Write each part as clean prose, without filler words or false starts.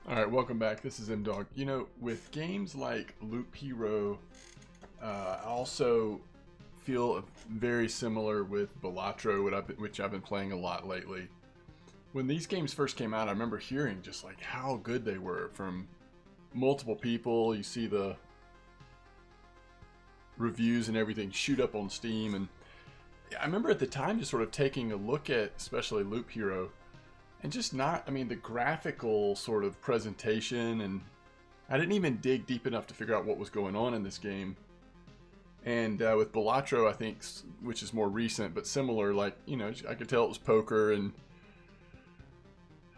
Alright, welcome back. This is MDawg. You know, with games like Loop Hero, I also feel very similar with Balatro, which I've been playing a lot lately. When these games first came out, I remember hearing just like how good they were from multiple people. You see the reviews and everything shoot up on Steam, and I remember at the time just sort of taking a look at especially Loop Hero and just not, I mean, the graphical sort of presentation, and I didn't even dig deep enough to figure out what was going on in this game. And with Balatro, I think, which is more recent but similar, like, you know, I could tell it was poker, and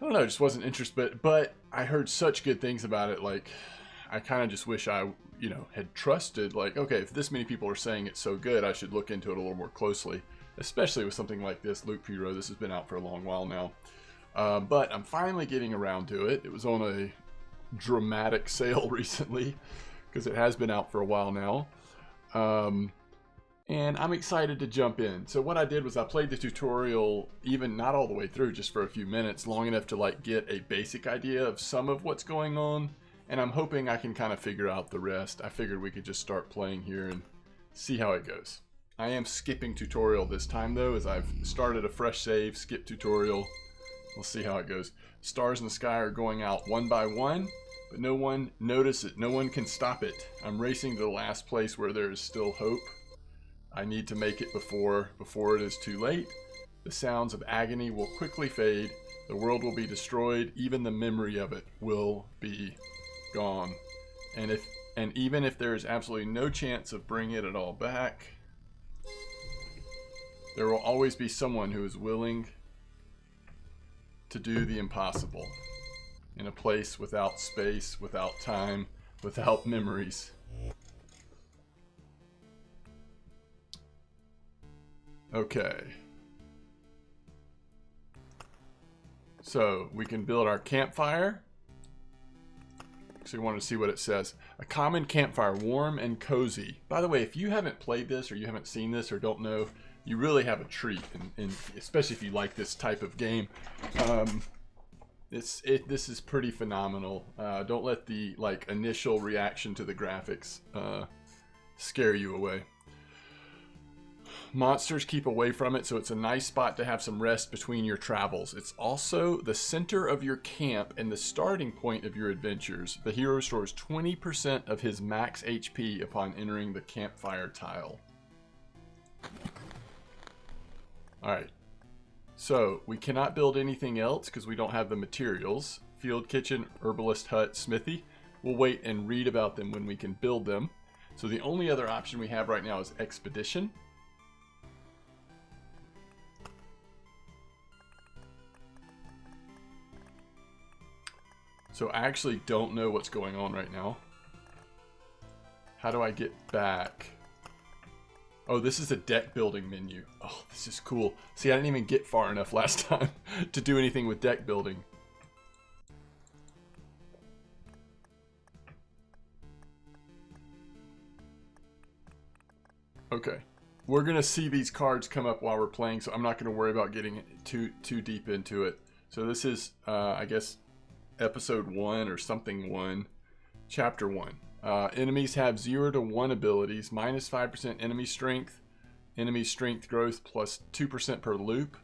I don't know, just wasn't interested. But I heard such good things about it. Like, I kind of just wish I, you know, had trusted. Like, okay, if this many people are saying it's so good, I should look into it a little more closely. Especially with something like this, Loop Hero. This has been out for a long while now. But I'm finally getting around to it. It was on a dramatic sale recently because it has been out for a while now. And I'm excited to jump in. So what I did was I played the tutorial, even not all the way through, just for a few minutes, long enough to like get a basic idea of some of what's going on. And I'm hoping I can kind of figure out the rest. I figured we could just start playing here and see how it goes. I am skipping tutorial this time though, as I've started a fresh save, skip tutorial. We'll see how it goes. Stars in the sky are going out one by one, but no one notices it. No one can stop it. I'm racing to the last place where there is still hope. I need to make it before it is too late. The sounds of agony will quickly fade. The world will be destroyed. Even the memory of it will be gone. And even if there is absolutely no chance of bringing it all back, there will always be someone who is willing to do the impossible in a place without space, without time, without memories. Okay. So we can build our campfire. So we want to see what it says. A common campfire, warm and cozy. By the way, if you haven't played this or you haven't seen this or don't know, you really have a treat, and especially if you like this type of game. This is pretty phenomenal. Don't let the initial reaction to the graphics scare you away. Monsters keep away from it, so it's a nice spot to have some rest between your travels. It's also the center of your camp and the starting point of your adventures. The hero restores 20% of his max HP upon entering the campfire tile. Alright, so we cannot build anything else because we don't have the materials. Field kitchen, herbalist hut, smithy. We'll wait and read about them when we can build them. So the only other option we have right now is expedition. So I actually don't know what's going on right now. How do I get back? Oh, this is a deck building menu. Oh, this is cool. See, I didn't even get far enough last time to do anything with deck building. Okay. We're going to see these cards come up while we're playing, so I'm not going to worry about getting too deep into it. So this is, I guess, episode 1 or something 1, chapter 1. Enemies have 0 to 1 abilities, minus 5% enemy strength growth plus 2% per loop,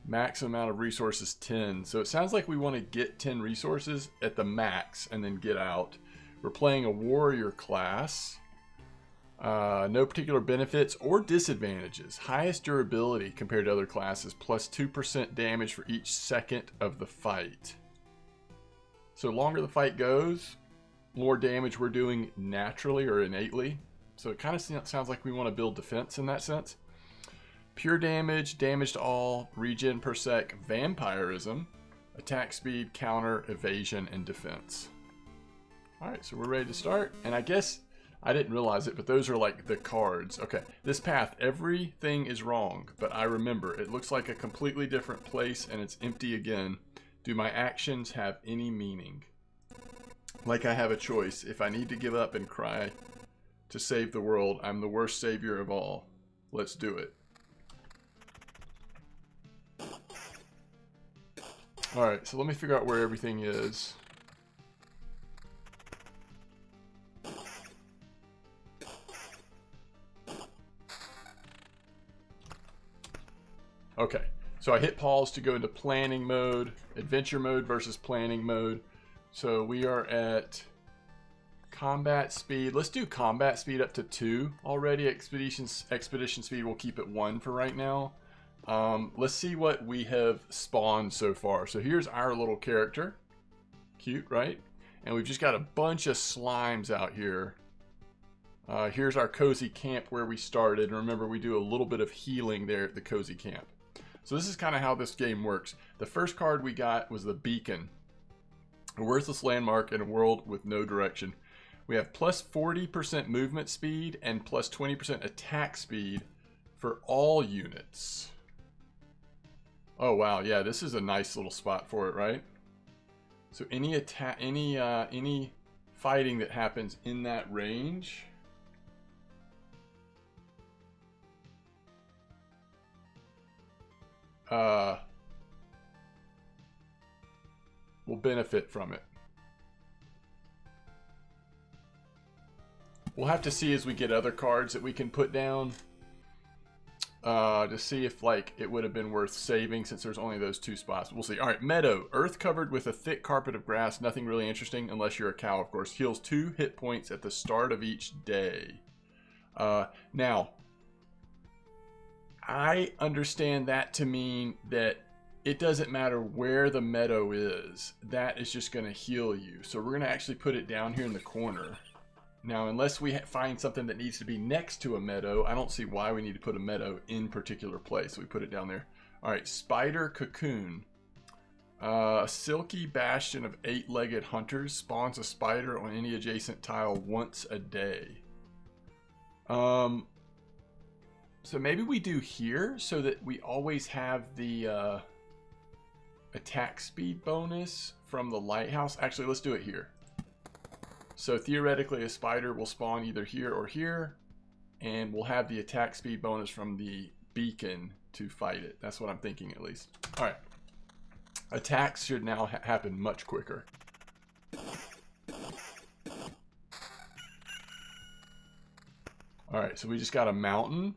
maximum amount of resources 10. So it sounds like we want to get 10 resources at the max and then get out. We're playing a warrior class. No particular benefits or disadvantages. Highest durability compared to other classes, plus 2% damage for each second of the fight. So longer the fight goes, more damage we're doing naturally or innately. So it kind of sounds like we want to build defense in that sense. Pure damage, damage to all, regen per sec, vampirism, attack speed, counter, evasion, and defense. Alright, so we're ready to start. And I guess I didn't realize it, but those are like the cards. Okay, this path, everything is wrong, but I remember. It looks like a completely different place and it's empty again. Do my actions have any meaning? Like I have a choice. If I need to give up and cry to save the world, I'm the worst savior of all. Let's do it. Alright, so let me figure out where everything is. Okay, so I hit pause to go into planning mode, adventure mode versus planning mode. So we are at combat speed. Let's do combat speed up to 2 already. Expedition speed, we'll keep it 1 for right now. Let's see what we have spawned so far. So here's our little character. Cute, right? And we've just got a bunch of slimes out here. Here's our cozy camp where we started. And remember, we do a little bit of healing there at the cozy camp. So this is kind of how this game works. The first card we got was the beacon. A worthless landmark in a world with no direction. We have plus 40% movement speed and plus 20% attack speed for all units. Oh wow, yeah, this is a nice little spot for it, right? So any attack, any fighting that happens in that range will benefit from it. We'll have to see as we get other cards that we can put down to see if like it would have been worth saving since there's only those 2 spots. We'll see. All right, meadow. Earth covered with a thick carpet of grass. Nothing really interesting unless you're a cow, of course. Heals 2 hit points at the start of each day. Now, I understand that to mean that it doesn't matter where the meadow is. That is just going to heal you. So we're going to actually put it down here in the corner. Now, unless we find something that needs to be next to a meadow, I don't see why we need to put a meadow in particular place. So we put it down there. All right, spider cocoon. A silky bastion of 8-legged hunters spawns a spider on any adjacent tile once a day. So maybe we do here so that we always have the attack speed bonus from the lighthouse. Actually, let's do it here. So theoretically, a spider will spawn either here or here, and we'll have the attack speed bonus from the beacon to fight it. That's what I'm thinking, at least. All right. Attacks should now happen much quicker. All right, so we just got a mountain.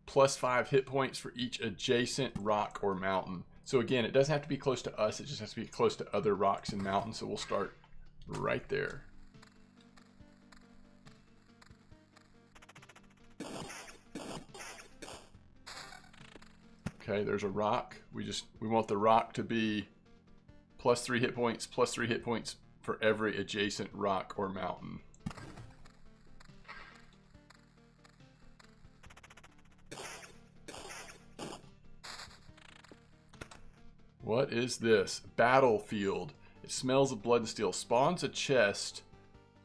Plus 5 hit points for each adjacent rock or mountain. So again, it doesn't have to be close to us. It just has to be close to other rocks and mountains. So we'll start right there. Okay, there's a rock. We want the rock to be plus 3 hit points for every adjacent rock or mountain. What is this? Battlefield. It smells of blood and steel. Spawns a chest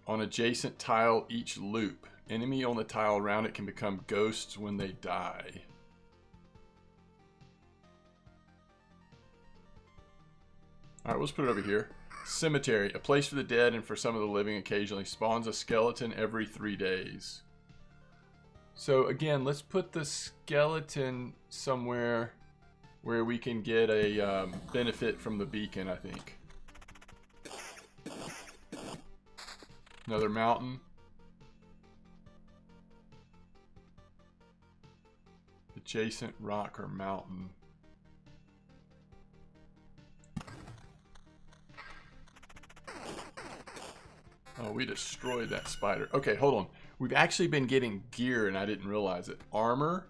on adjacent tile each loop. Enemy on the tile around it can become ghosts when they die. Alright, let's put it over here. Cemetery. A place for the dead and for some of the living occasionally. Spawns a skeleton every 3 days. So again, let's put the skeleton somewhere where we can get a benefit from the beacon, I think. Another mountain. Adjacent rock or mountain. Oh, we destroyed that spider. Okay, hold on. We've actually been getting gear and I didn't realize it. Armor.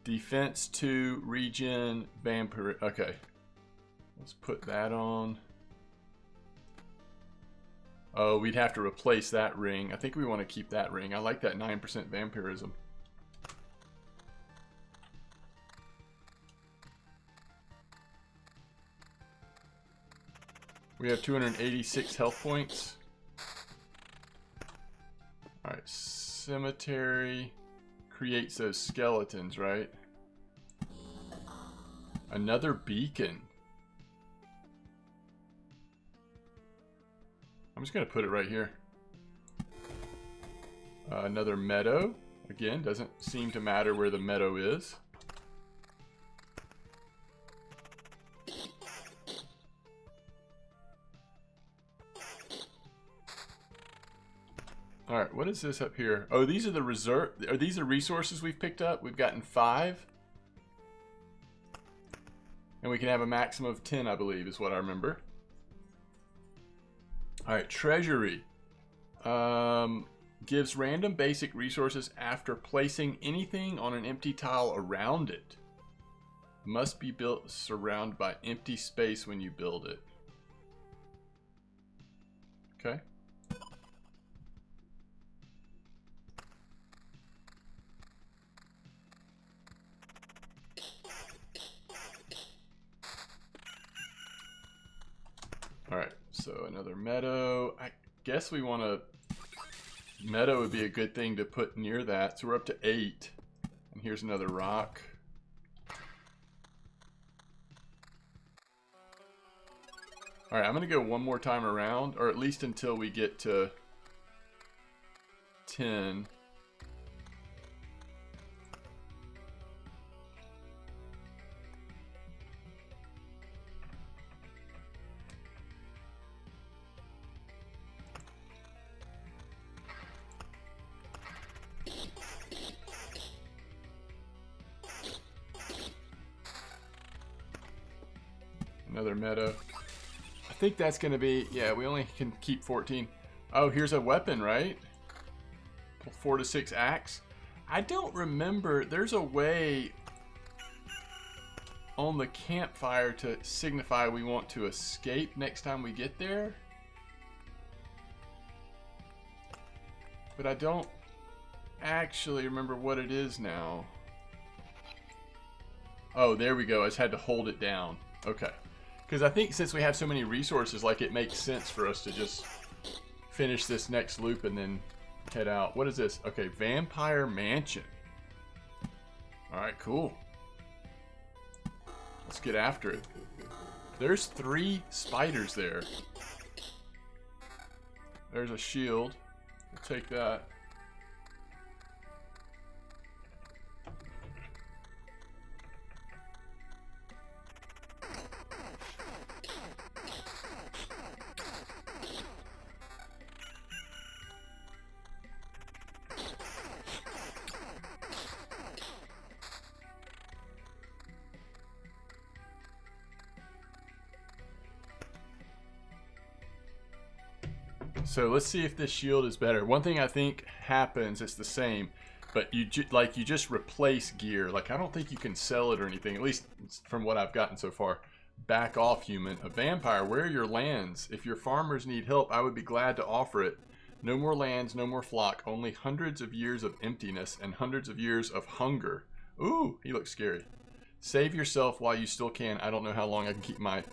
Defense 2, regen, vampire. Okay. Let's put that on. Oh, we'd have to replace that ring. I think we want to keep that ring. I like that 9% vampirism. We have 286 health points. Alright, cemetery creates those skeletons, right? Another beacon. I'm just going to put it right here. Another meadow. Again, doesn't seem to matter where the meadow is. All right, what is this up here? Oh, these are the reserve. Are these the resources we've picked up? We've gotten 5. And we can have a maximum of 10, I believe, is what I remember. Alright, treasury. Gives random basic resources after placing anything on an empty tile around it. Must be built surrounded by empty space when you build it. Okay. Alright, so another meadow. I guess we want to... Meadow would be a good thing to put near that. So we're up to 8. And here's another rock. Alright, I'm going to go one more time around, or at least until we get to 10. Another meadow. I think that's going to be... Yeah, we only can keep 14. Oh, here's a weapon, right? 4 to 6 axe. I don't remember. There's a way on the campfire to signify we want to escape next time we get there. But I don't actually remember what it is now. Oh, there we go. I just had to hold it down. Okay. Because I think since we have so many resources, like, it makes sense for us to just finish this next loop and then head out. What is this? Okay, Vampire Mansion. Alright, cool. Let's get after it. There's 3 spiders there. There's a shield. We'll take that. So let's see if this shield is better. One thing I think happens, it's the same, but you just replace gear. Like, I don't think you can sell it or anything, at least from what I've gotten so far. Back off, human. A vampire, where are your lands? If your farmers need help, I would be glad to offer it. No more lands, no more flock, only hundreds of years of emptiness and hundreds of years of hunger. Ooh, he looks scary. Save yourself while you still can. I don't know how long I can keep my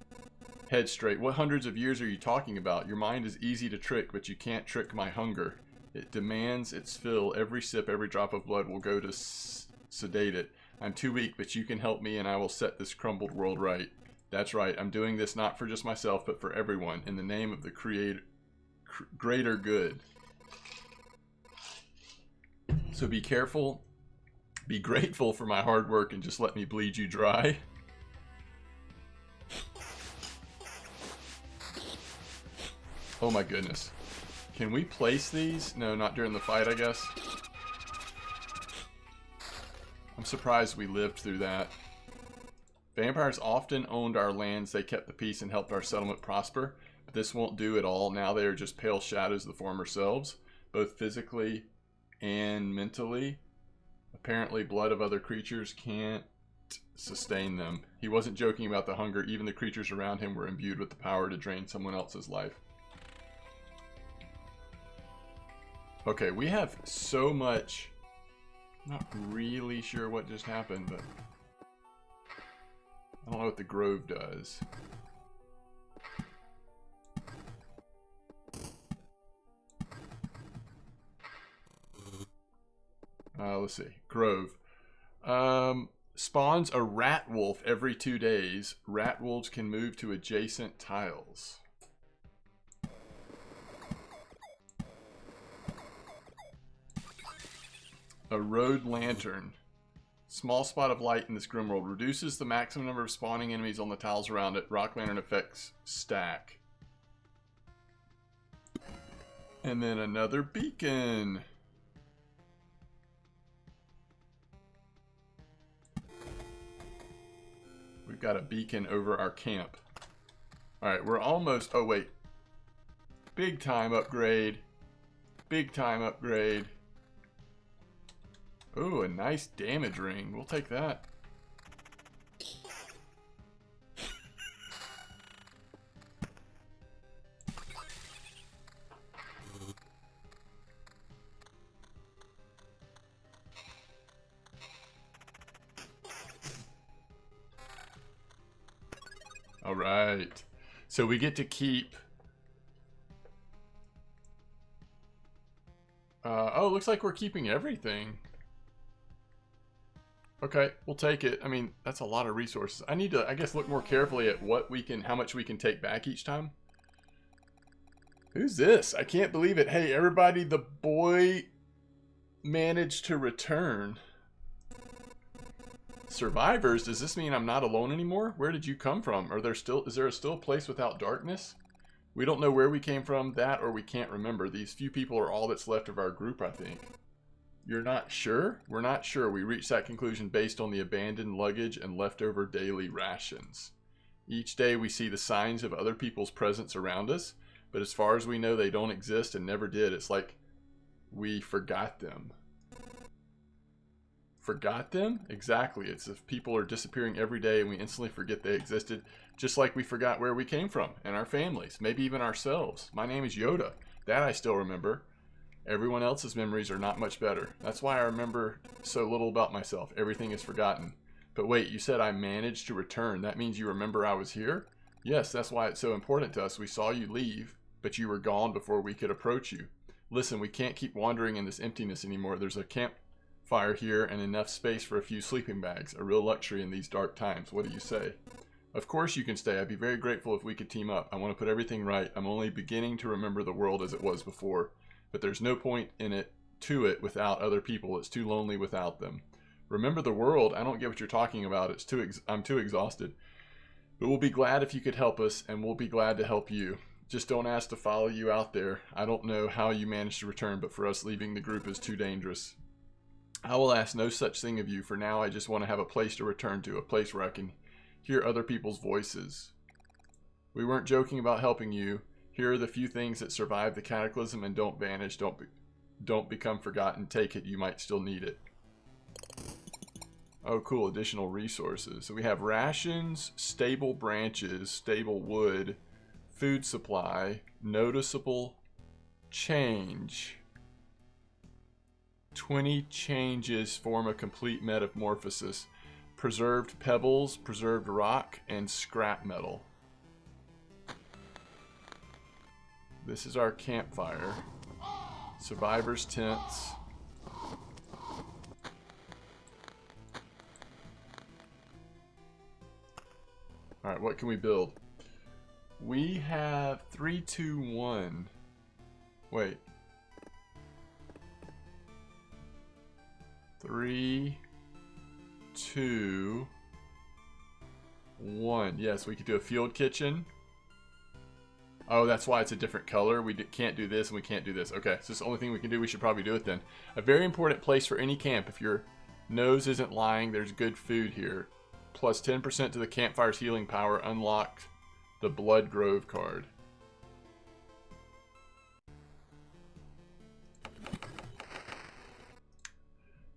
head straight. What hundreds of years are you talking about? Your mind is easy to trick, but you can't trick my hunger. It demands its fill. Every sip, every drop of blood will go to sedate it. I'm too weak, but you can help me and I will set this crumbled world right. That's right. I'm doing this not for just myself, but for everyone, in the name of the greater good. So be careful. Be grateful for my hard work and just let me bleed you dry. Oh my goodness. Can we place these? No, not during the fight, I guess. I'm surprised we lived through that. Vampires often owned our lands. They kept the peace and helped our settlement prosper. But this won't do at all. Now they are just pale shadows of the former selves, both physically and mentally. Apparently, blood of other creatures can't sustain them. He wasn't joking about the hunger. Even the creatures around him were imbued with the power to drain someone else's life. Okay, we have so much. Not really sure what just happened, but I don't know what the grove does. Let's see. Grove. Spawns a rat wolf every 2 days. Rat wolves can move to adjacent tiles. A road lantern. Small spot of light in this grim world. Reduces the maximum number of spawning enemies on the tiles around it. Rock lantern effects stack. And then another beacon. We've got a beacon over our camp. Alright, we're almost... Oh, wait. Big time upgrade. Big time upgrade. Ooh, a nice damage ring. We'll take that. All right. So we get to keep... oh, it looks like we're keeping everything. Okay, we'll take it. I mean, that's a lot of resources. I need to, I guess, look more carefully at what we can, how much we can take back each time. Who's this? I can't believe it. Hey, everybody, the boy managed to return. Survivors? Does this mean I'm not alone anymore? Where did you come from? Are there still, is there still a place without darkness? We don't know where we came from, that, or we can't remember. These few people are all that's left of our group, I think. You're not sure? We're not sure. We reached that conclusion based on the abandoned luggage and leftover daily rations. Each day we see the signs of other people's presence around us, but as far as we know, they don't exist and never did. It's like we forgot them. Forgot them? Exactly. It's if people are disappearing every day and we instantly forget they existed, just like we forgot where we came from and our families, maybe even ourselves. My name is Yoda. That I still remember. Everyone else's memories are not much better. That's why I remember so little about myself. Everything is forgotten. But wait, you said I managed to return. That means you remember I was here? Yes, that's why it's so important to us. We saw you leave, but you were gone before we could approach you. Listen, we can't keep wandering in this emptiness anymore. There's a campfire here and enough space for a few sleeping bags. A real luxury in these dark times. What do you say? Of course you can stay. I'd be very grateful if we could team up. I want to put everything right. I'm only beginning to remember the world as it was before. But there's no point in it without other people. It's too lonely without them. Remember the world? I don't get what you're talking about. I'm too exhausted. But we'll be glad if you could help us, and we'll be glad to help you. Just don't ask to follow you out there. I don't know how you managed to return, but for us, leaving the group is too dangerous. I will ask no such thing of you. For now, I just want to have a place to return to, a place where I can hear other people's voices. We weren't joking about helping you. Here are the few things that survive the cataclysm and don't vanish, don't become forgotten. Take it, you might still need it. Oh cool, additional resources. So we have rations, stable branches, stable wood, food supply, noticeable change. 20 changes form a complete metamorphosis. Preserved pebbles, preserved rock, and scrap metal. This is our campfire. Survivors' tents. Alright, what can we build? We have 3, 2, 1. Wait. 3, 2, 1. Yes, we could do a field kitchen. Oh, that's why it's a different color. We can't do this and we can't do this. Okay, so it's the only thing we can do. We should probably do it then. A very important place for any camp. If your nose isn't lying, there's good food here. Plus 10% to the campfire's healing power. Unlock the Blood Grove card.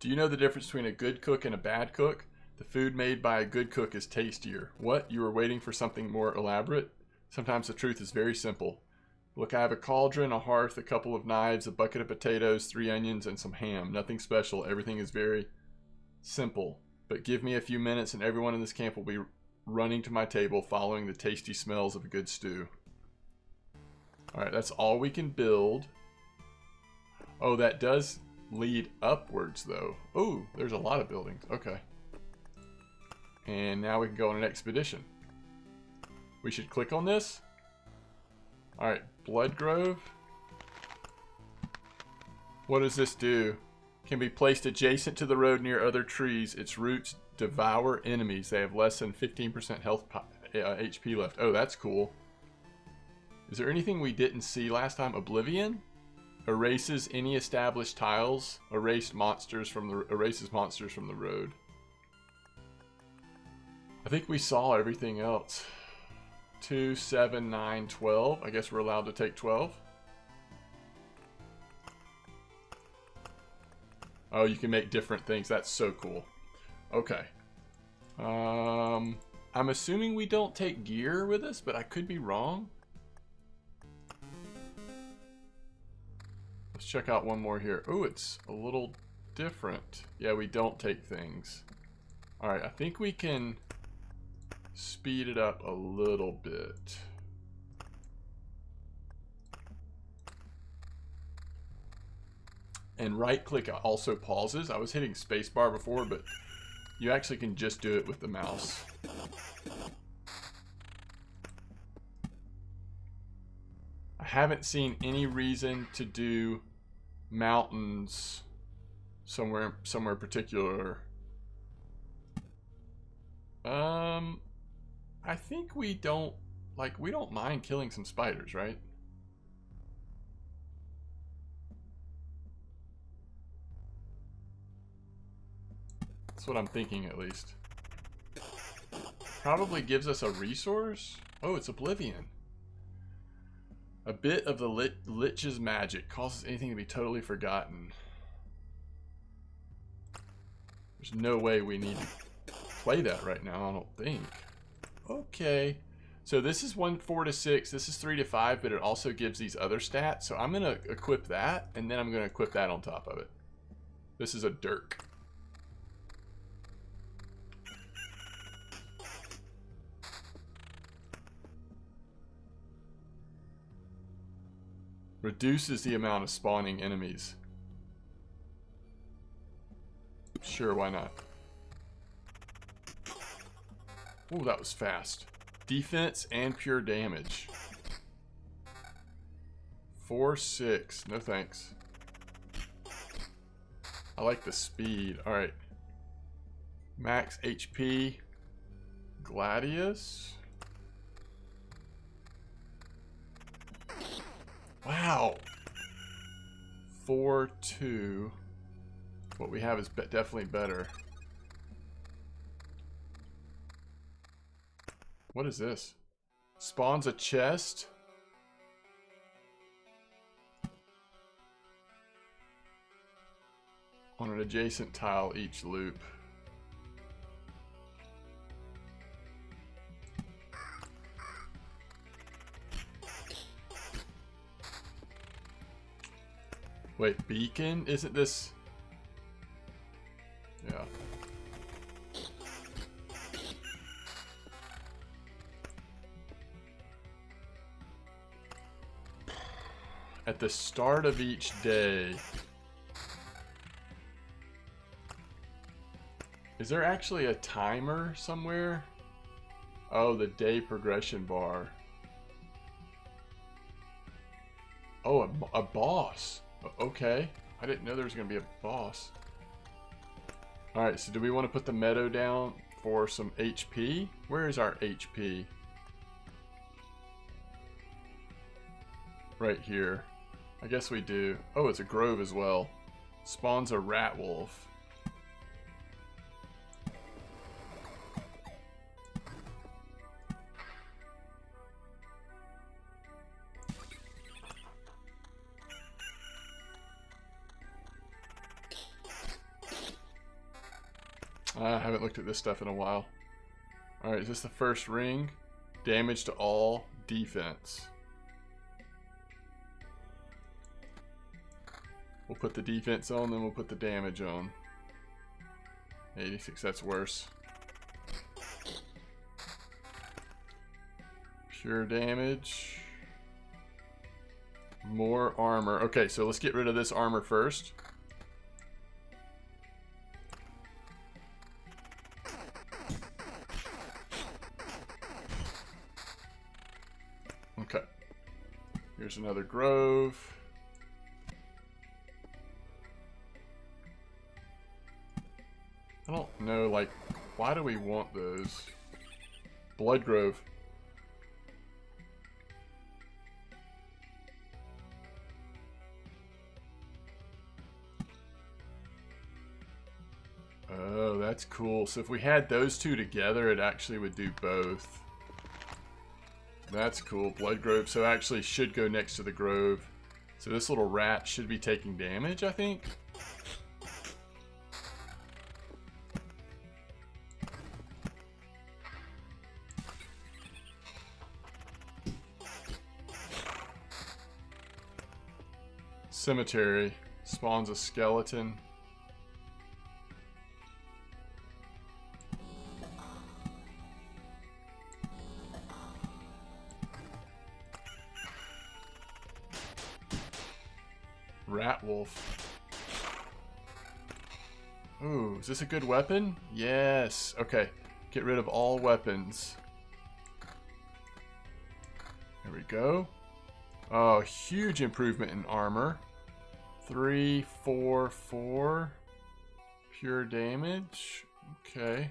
Do you know the difference between a good cook and a bad cook? The food made by a good cook is tastier. What? You were waiting for something more elaborate? Sometimes the truth is very simple. Look, I have a cauldron, a hearth, a couple of knives, a bucket of potatoes, 3 onions, and some ham. Nothing special. Everything is very simple. But give me a few minutes and everyone in this camp will be running to my table following the tasty smells of a good stew. Alright, that's all we can build. Oh, that does lead upwards though. Oh, there's a lot of buildings. Okay. And now we can go on an expedition. We should click on this. Alright, Blood Grove. What does this do? Can be placed adjacent to the road near other trees. Its roots devour enemies. They have less than 15% health HP left. Oh, that's cool. Is there anything we didn't see last time? Oblivion? Erases any established tiles. Erases monsters from the road. I think we saw everything else. 2, 7, 9, 12. I guess we're allowed to take 12. Oh, you can make different things. That's so cool. Okay. I'm assuming we don't take gear with us, but I could be wrong. Let's check out one more here. Oh, it's a little different. Yeah, we don't take things. All right, I think we can speed it up a little bit. And right click also pauses. I was hitting spacebar before, but you actually can just do it with the mouse. I haven't seen any reason to do mountains somewhere particular. I think we don't mind killing some spiders, right? That's what I'm thinking, at least. Probably gives us a resource. Oh, it's Oblivion. A bit of the Lich's magic causes anything to be totally forgotten. There's no way we need to play that right now, I don't think. Okay. So this is 1, 4 to 6. This is 3 to 5, but it also gives these other stats. So I'm going to equip that, and then I'm going to equip that on top of it. This is a Dirk. Reduces the amount of spawning enemies. Sure, why not? Ooh, that was fast. Defense and pure damage. 4, 6. No thanks. I like the speed. Alright. Max HP. Gladius. Wow. 4, 2. What we have is definitely better. What is this? Spawns a chest. On an adjacent tile each loop. Wait, beacon? Isn't this... Yeah. At the start of each day. Is there actually a timer somewhere? Oh, the day progression bar. Oh, a boss. Okay. I didn't know there was going to be a boss. Alright, so do we want to put the meadow down for some HP? Where is our HP? Right here. I guess we do. Oh, it's a grove as well. Spawns a rat wolf. I haven't looked at this stuff in a while. Alright, is this the first ring? Damage to all, defense. We'll put the defense on, then we'll put the damage on. 86, that's worse. Pure damage. More armor. Okay, so let's get rid of this armor first. Okay. Here's another grove. I don't know, like, why do we want those? Blood grove. Oh, That's cool. So if we had those two together, it actually would do both. That's cool. Blood Grove. So actually should go next to the Grove. So this little rat should be taking damage, I think. Cemetery. Spawns a skeleton. Rat wolf. Ooh, is this a good weapon? Yes. Okay. Get rid of all weapons. There we go. Oh, huge improvement in armor. 3, 4, 4. Pure damage. Okay.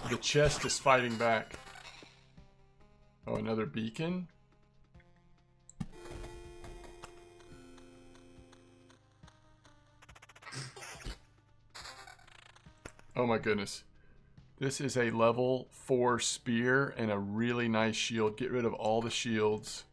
The chest is fighting back. Oh, another beacon? Oh my goodness. This is a level 4 spear and a really nice shield. Get rid of all the shields.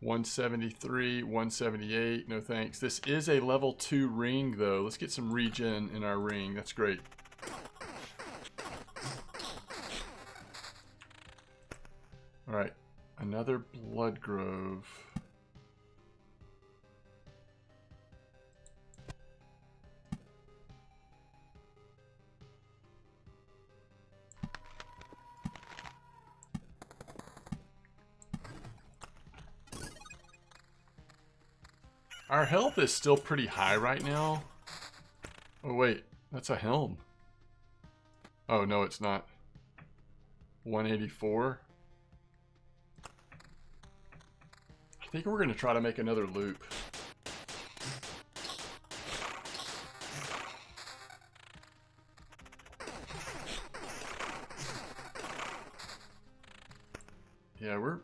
$173, $178, no thanks. This is a level 2 ring though. Let's get some regen in our ring. That's great. Alright, another Blood Grove. Our health is still pretty high right now. Oh wait, that's a helm. Oh no, it's not. 184. I think we're gonna try to make another loop. Yeah, we're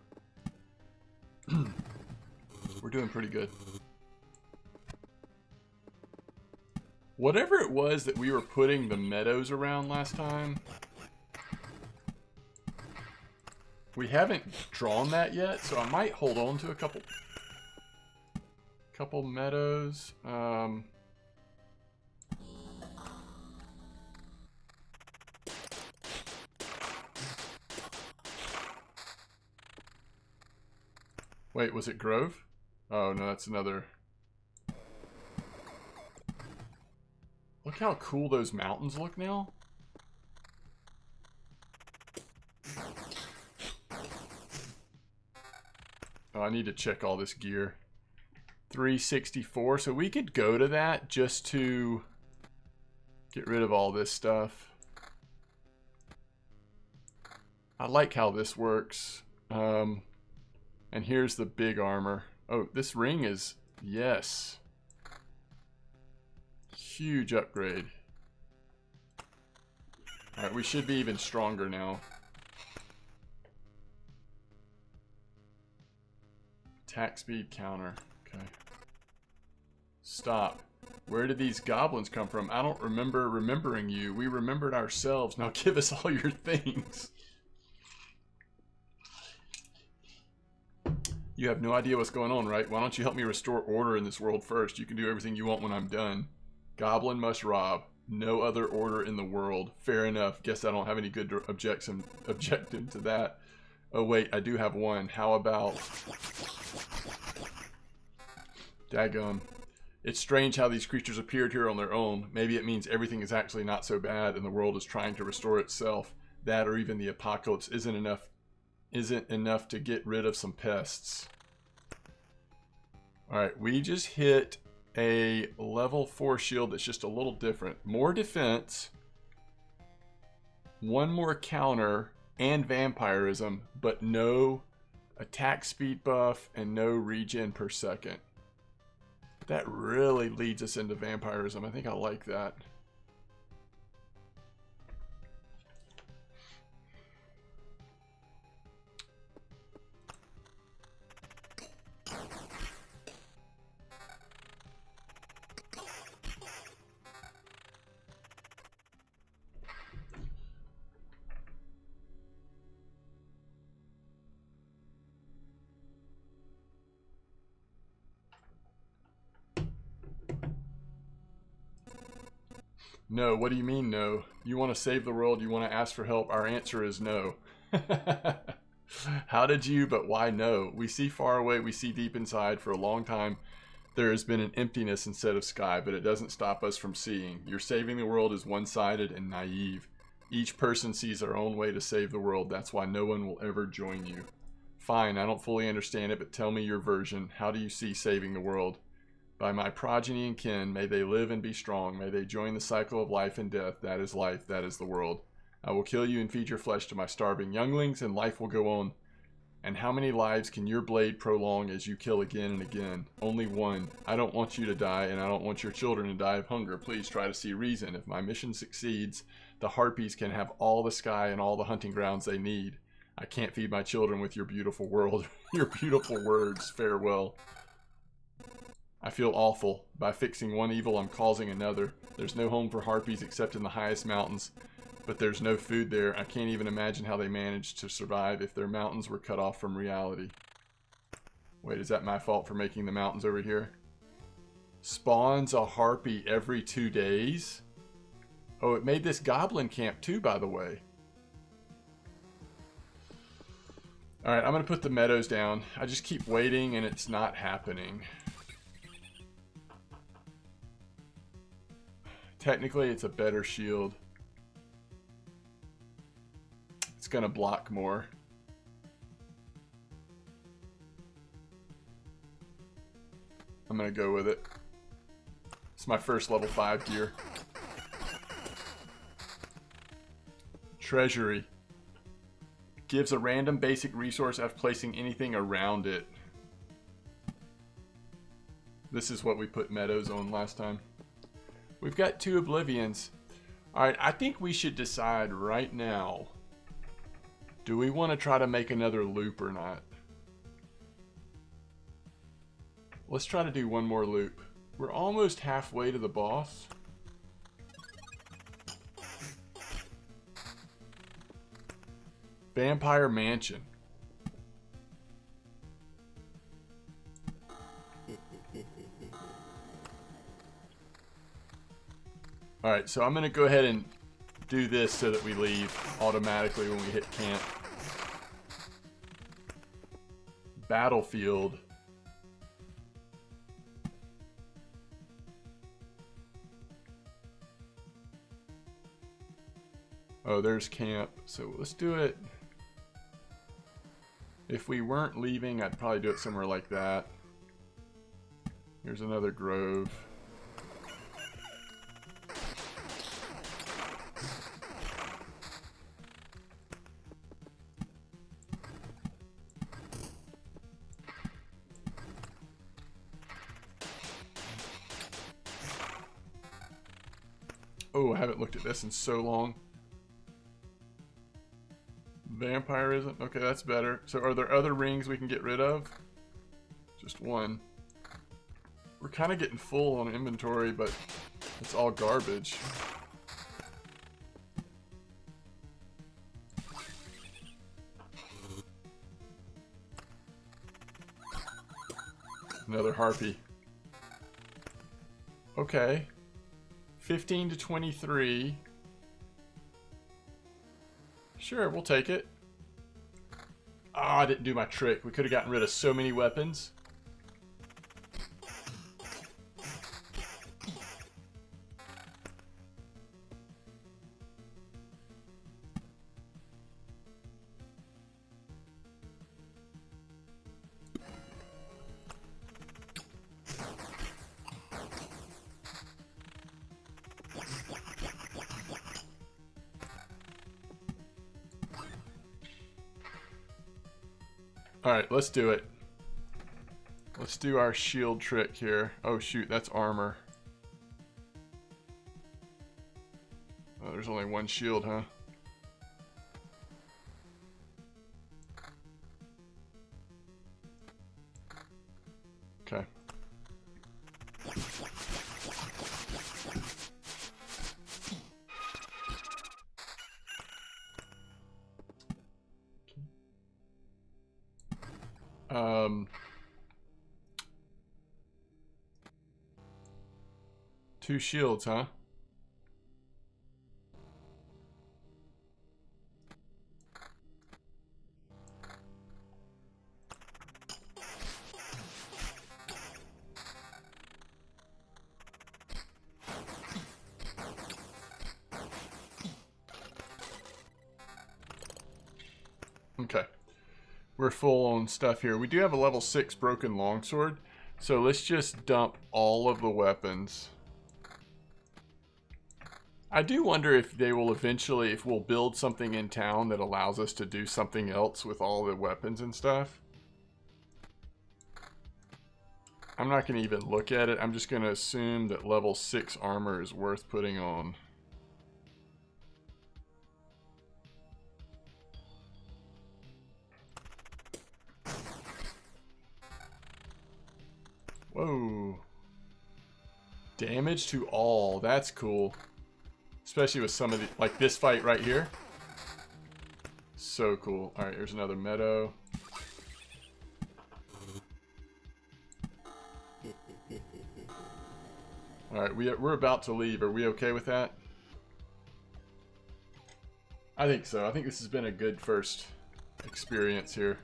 doing pretty good. Whatever it was that we were putting the meadows around last time, we haven't drawn that yet, so I might hold on to a couple meadows. Wait, was it Grove? Oh no, that's another. Look how cool those mountains look now. Oh, I need to check all this gear. 364, so we could go to that just to get rid of all this stuff. I like how this works. And here's the big armor. Oh, this ring is, yes. Huge upgrade. Alright, we should be even stronger now. Attack speed counter. Okay. Stop. Where did these goblins come from? I don't remember remembering you. We remembered ourselves. Now give us all your things. You have no idea what's going on, right? Why don't you help me restore order in this world first? You can do everything you want when I'm done. Goblin must rob. No other order in the world. Fair enough. Guess I don't have any good objection to that. Oh wait, I do have one. How about... Daggum. It's strange how these creatures appeared here on their own. Maybe it means everything is actually not so bad and the world is trying to restore itself. That or even the apocalypse isn't enough to get rid of some pests. Alright, we just hit a level 4 shield that's just a little different. More defense, one more counter, and vampirism, but no attack speed buff and no regen per second. That really leads us into vampirism. I think I like that. No, what do you mean no? You want to save the world, you want to ask for help, our answer is no. How did you, but why no? We see far away, we see deep inside. For a long time, there has been an emptiness instead of sky, but it doesn't stop us from seeing. Your saving the world is one-sided and naive. Each person sees their own way to save the world, that's why no one will ever join you. Fine, I don't fully understand it, but tell me your version. How do you see saving the world? By my progeny and kin, may they live and be strong. May they join the cycle of life and death. That is life, that is the world. I will kill you and feed your flesh to my starving younglings, and life will go on. And how many lives can your blade prolong as you kill again and again? Only one. I don't want you to die, and I don't want your children to die of hunger. Please try to see reason. If my mission succeeds, the harpies can have all the sky and all the hunting grounds they need. I can't feed my children with your beautiful world. Your beautiful words. Farewell. I feel awful. By fixing one evil, I'm causing another. There's no home for harpies except in the highest mountains, but there's no food there. I can't even imagine how they managed to survive if their mountains were cut off from reality. Wait, is that my fault for making the mountains over here? Spawns a harpy every 2 days? Oh, it made this goblin camp too, by the way. Alright, I'm going to put the meadows down. I just keep waiting and it's not happening. Technically, it's a better shield. It's going to block more. I'm going to go with it. It's my first level 5 gear. Treasury. Gives a random basic resource after placing anything around it. This is what we put meadows on last time. We've got 2 oblivions. Alright, I think we should decide right now. Do we want to try to make another loop or not? Let's try to do one more loop. We're almost halfway to the boss. Vampire Mansion. Alright, so I'm going to go ahead and do this so that we leave automatically when we hit camp. Battlefield. Oh, there's camp. So let's do it. If we weren't leaving, I'd probably do it somewhere like that. Here's another grove. Oh, I haven't looked at this in so long. Vampirism. Okay, that's better. So are there other rings we can get rid of? Just one. We're kind of getting full on inventory, but it's all garbage. Another harpy. Okay. 15 to 23. Sure, we'll take it. Ah, I didn't do my trick. We could have gotten rid of so many weapons. Alright, let's do it. Let's do our shield trick here. Oh shoot, that's armor. Oh, there's only one shield, huh? Okay. Two shields, huh? Okay. We're full on stuff here. We do have a level 6 broken longsword, so let's just dump all of the weapons. I do wonder if they will eventually, if we'll build something in town that allows us to do something else with all the weapons and stuff. I'm not going to even look at it. I'm just going to assume that level 6 armor is worth putting on. Whoa. Damage to all. That's cool. Especially with some of the, like this fight right here. So cool. Alright, here's another meadow. Alright, we're about to leave. Are we okay with that? I think so. I think this has been a good first experience here.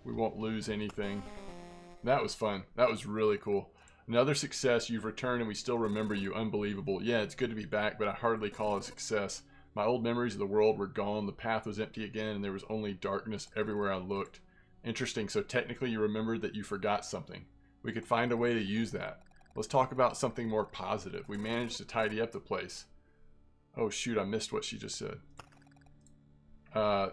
We won't lose anything. That was fun. That was really cool. Another success. You've returned and we still remember you. Unbelievable. Yeah, it's good to be back, but I hardly call it a success. My old memories of the world were gone. The path was empty again, and there was only darkness everywhere I looked. Interesting. So technically you remembered that you forgot something. We could find a way to use that. Let's talk about something more positive. We managed to tidy up the place. Oh shoot, I missed what she just said.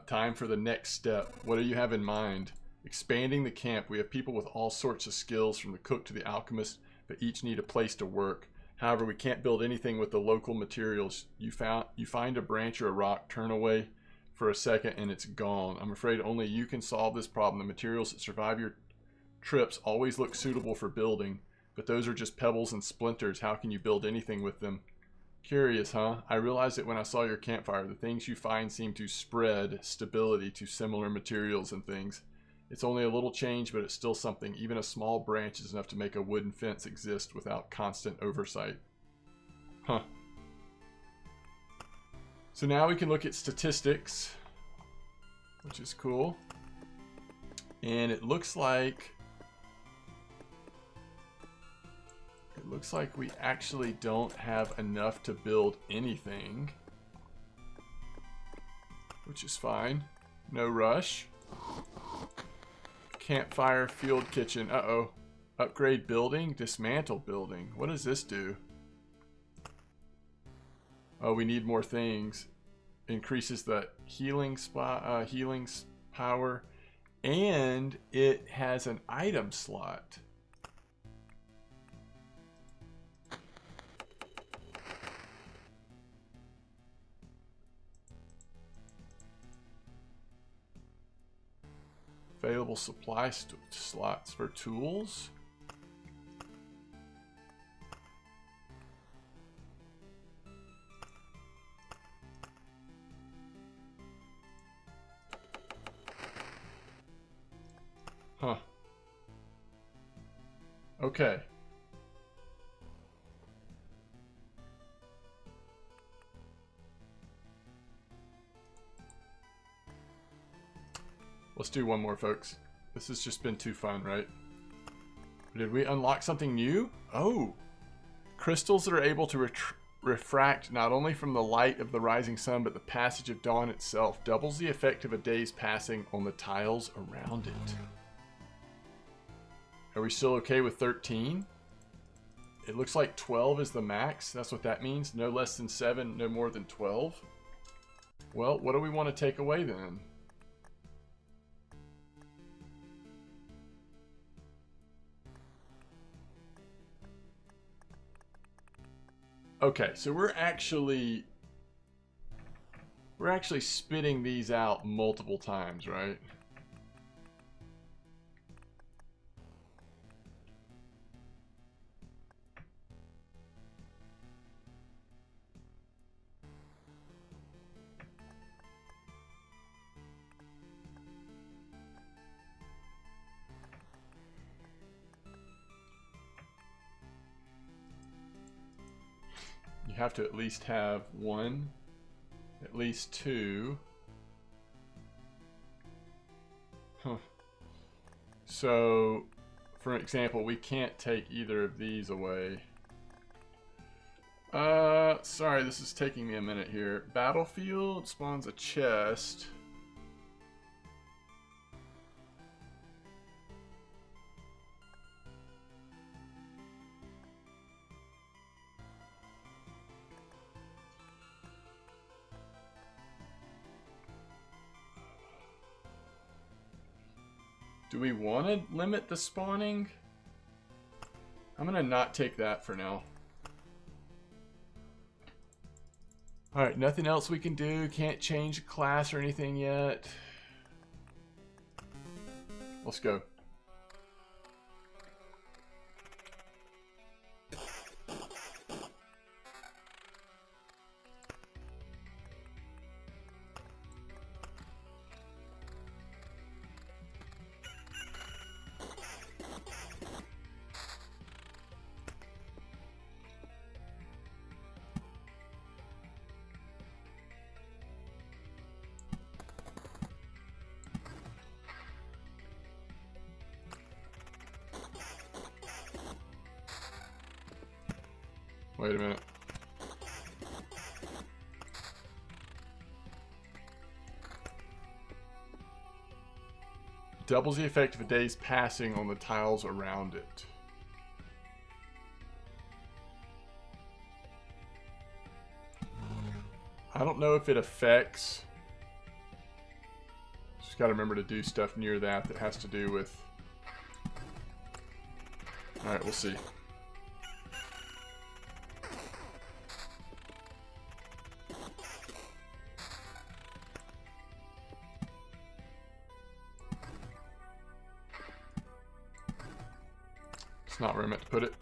Time for the next step. What do you have in mind? Expanding the camp. We have people with all sorts of skills, from the cook to the alchemist, but each need a place to work. However, we can't build anything with the local materials. You find a branch or a rock, turn away for a second, and it's gone. I'm afraid only you can solve this problem. The materials that survive your trips always look suitable for building, but those are just pebbles and splinters. How can you build anything with them? Curious, huh? I realized it when I saw your campfire. The things you find seem to spread stability to similar materials and things. It's only a little change, but it's still something. Even a small branch is enough to make a wooden fence exist without constant oversight. Huh. So now we can look at statistics, which is cool. And it looks like we actually don't have enough to build anything, which is fine. No rush. Campfire, field kitchen. Uh-oh. Upgrade building, dismantle building. What does this do? Oh, we need more things. Increases the healing power, and it has an item slot. Available supply slots for tools. Huh. Okay. Let's do one more, folks. This has just been too fun, right? Did we unlock something new? Oh! Crystals that are able to refract not only from the light of the rising sun, but the passage of dawn itself. Doubles the effect of a day's passing on the tiles around it. Are we still okay with 13? It looks like 12 is the max. That's what that means. No less than 7, no more than 12. Well, what do we want to take away then? Okay, so we're actually spitting these out multiple times, right? You have to at least have one, at least two. Huh. So, for example, we can't take either of these away. Sorry, this is taking me a minute here. Battlefield spawns a chest. Do we want to limit the spawning? I'm gonna not take that for now. Alright, nothing else we can do. Can't change a class or anything yet. Let's go. Wait a minute. Doubles the effect of a day's passing on the tiles around it. I don't know if it affects. Just gotta remember to do stuff near that has to do with... Alright, we'll see. It's not where I meant to put it.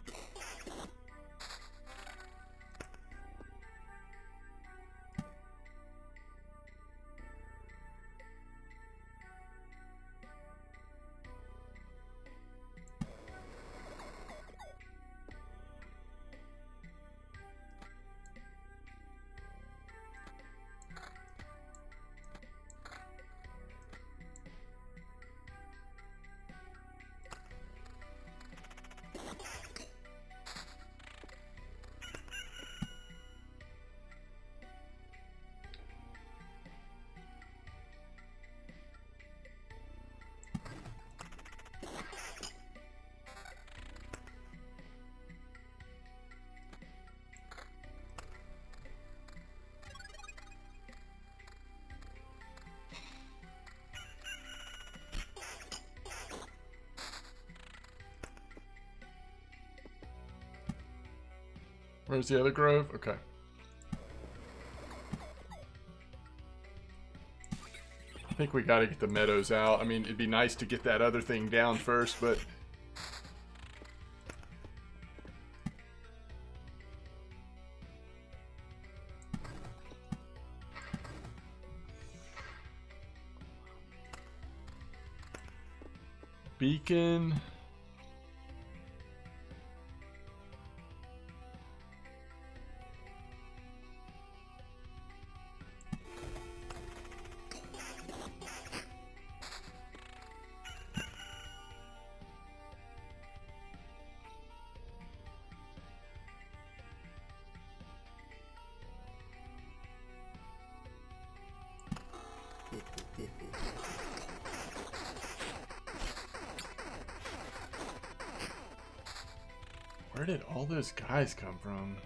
Where's the other grove? Okay. I think we gotta get the meadows out. I mean, it'd be nice to get that other thing down first, but... Beacon... Where did all those guys come from?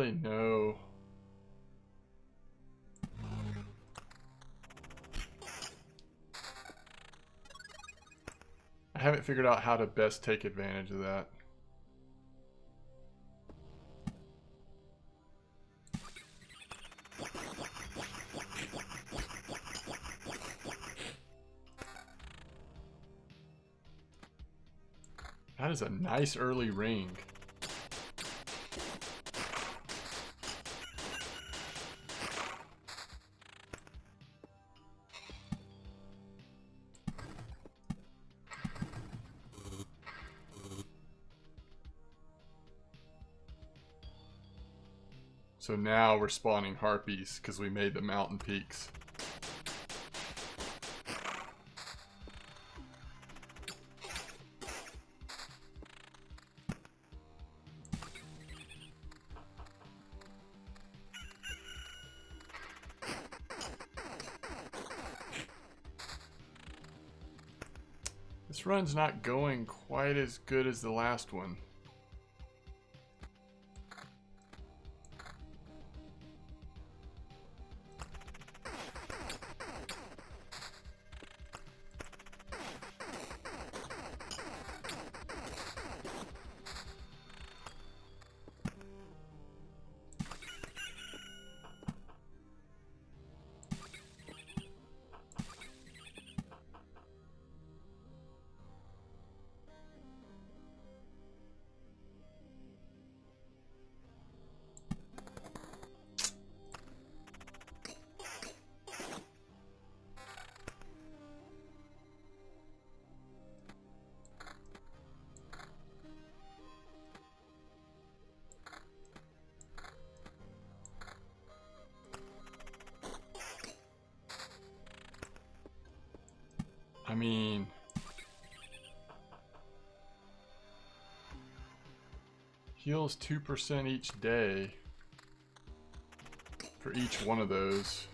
really know. I haven't figured out how to best take advantage of that. That is a nice early ring. So now we're spawning harpies because we made the mountain peaks. This run's not going quite as good as the last one. I mean, heals 2% each day for each one of those.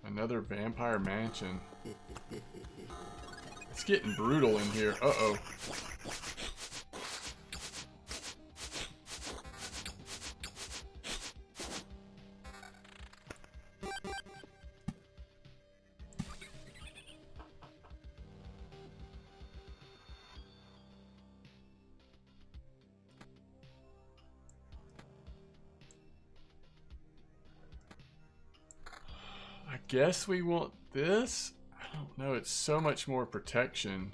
Another vampire mansion. It's getting brutal in here. Uh-oh. I guess we want this? I don't know, it's so much more protection.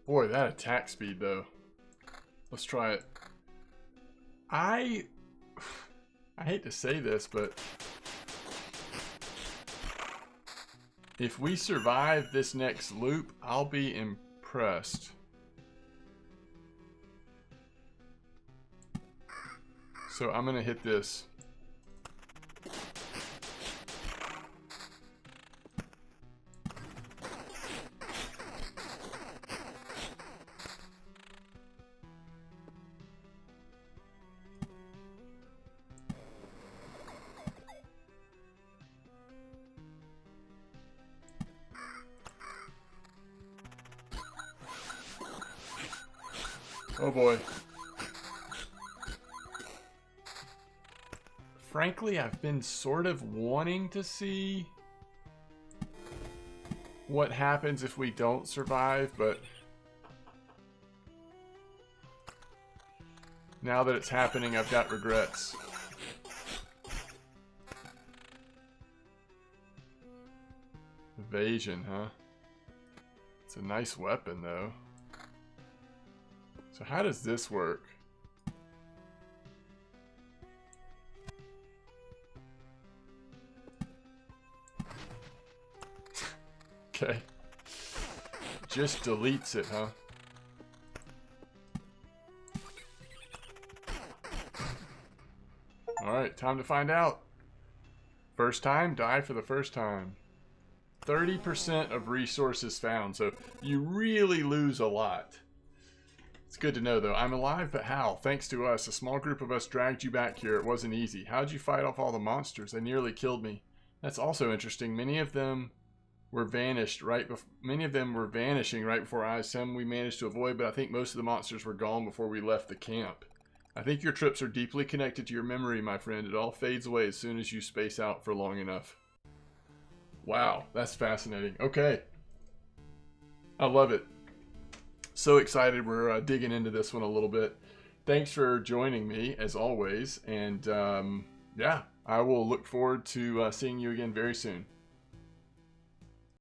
Boy, that attack speed though. Let's try it. I hate to say this, but if we survive this next loop, I'll be impressed. So I'm gonna hit this. Oh boy. Frankly, I've been sort of wanting to see what happens if we don't survive, but now that it's happening, I've got regrets. Evasion, huh? It's a nice weapon, though. So how does this work? Okay. Just deletes it, huh? Alright, time to find out. First time, die for the first time. 30% of resources found, so you really lose a lot. It's good to know, though. I'm alive, but how? Thanks to us. A small group of us dragged you back here. It wasn't easy. How'd you fight off all the monsters? They nearly killed me. That's also interesting. Many of them were vanishing right before our eyes. Some we managed to avoid, but I think most of the monsters were gone before we left the camp. I think your trips are deeply connected to your memory, my friend. It all fades away as soon as you space out for long enough. Wow, that's fascinating. Okay. I love it. So excited we're digging into this one a little bit. Thanks for joining me, as always. And yeah, I will look forward to seeing you again very soon.